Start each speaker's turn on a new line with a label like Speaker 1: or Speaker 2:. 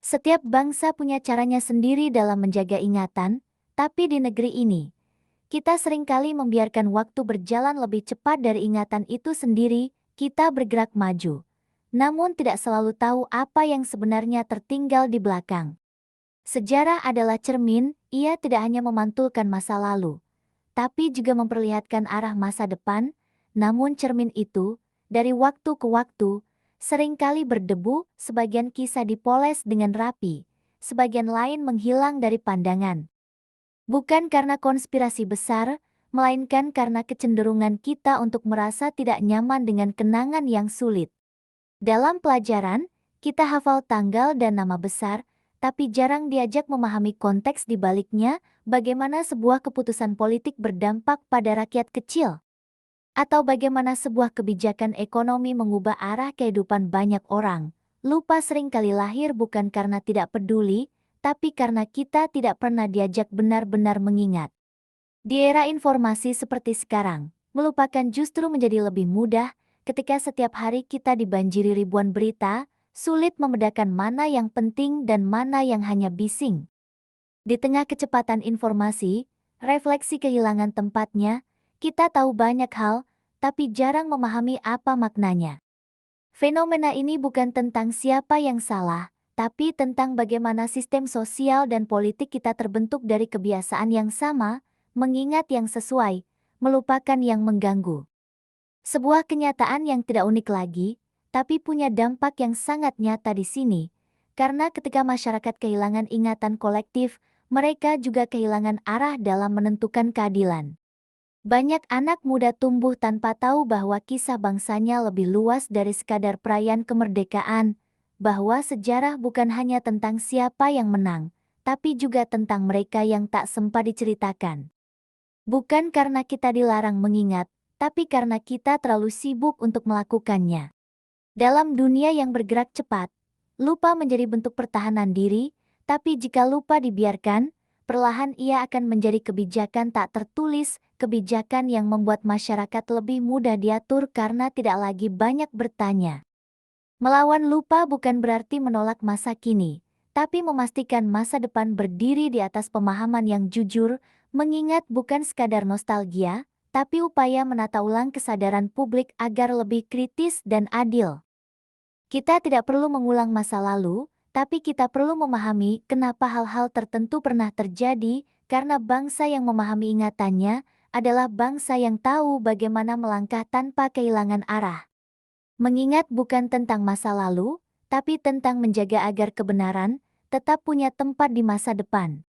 Speaker 1: Setiap bangsa punya caranya sendiri dalam menjaga ingatan, tapi di negeri ini, kita seringkali membiarkan waktu berjalan lebih cepat dari ingatan itu sendiri, kita bergerak maju. Namun tidak selalu tahu apa yang sebenarnya tertinggal di belakang. Sejarah adalah cermin, ia tidak hanya memantulkan masa lalu, tapi juga memperlihatkan arah masa depan, namun cermin itu, dari waktu ke waktu, seringkali berdebu, sebagian kisah dipoles dengan rapi, sebagian lain menghilang dari pandangan. Bukan karena konspirasi besar, melainkan karena kecenderungan kita untuk merasa tidak nyaman dengan kenangan yang sulit. Dalam pelajaran, kita hafal tanggal dan nama besar, tapi jarang diajak memahami konteks di baliknya, bagaimana sebuah keputusan politik berdampak pada rakyat kecil, atau bagaimana sebuah kebijakan ekonomi mengubah arah kehidupan banyak orang. Lupa seringkali lahir bukan karena tidak peduli, tapi karena kita tidak pernah diajak benar-benar mengingat. Di era informasi seperti sekarang, melupakan justru menjadi lebih mudah ketika setiap hari kita dibanjiri ribuan berita, sulit membedakan mana yang penting dan mana yang hanya bising. Di tengah kecepatan informasi, refleksi kehilangan tempatnya, kita tahu banyak hal, tapi jarang memahami apa maknanya. Fenomena ini bukan tentang siapa yang salah, tapi tentang bagaimana sistem sosial dan politik kita terbentuk dari kebiasaan yang sama, mengingat yang sesuai, melupakan yang mengganggu. Sebuah kenyataan yang tidak unik lagi, tapi punya dampak yang sangat nyata di sini, karena ketika masyarakat kehilangan ingatan kolektif, mereka juga kehilangan arah dalam menentukan keadilan. Banyak anak muda tumbuh tanpa tahu bahwa kisah bangsanya lebih luas dari sekadar perayaan kemerdekaan, bahwa sejarah bukan hanya tentang siapa yang menang, tapi juga tentang mereka yang tak sempat diceritakan. Bukan karena kita dilarang mengingat, tapi karena kita terlalu sibuk untuk melakukannya. Dalam dunia yang bergerak cepat, lupa menjadi bentuk pertahanan diri, tapi jika lupa dibiarkan, perlahan ia akan menjadi kebijakan tak tertulis, kebijakan yang membuat masyarakat lebih mudah diatur karena tidak lagi banyak bertanya. Melawan lupa bukan berarti menolak masa kini, tapi memastikan masa depan berdiri di atas pemahaman yang jujur, mengingat bukan sekadar nostalgia, tapi upaya menata ulang kesadaran publik agar lebih kritis dan adil. Kita tidak perlu mengulang masa lalu, tapi kita perlu memahami kenapa hal-hal tertentu pernah terjadi, karena bangsa yang memahami ingatannya adalah bangsa yang tahu bagaimana melangkah tanpa kehilangan arah. Mengingat bukan tentang masa lalu, tapi tentang menjaga agar kebenaran tetap punya tempat di masa depan.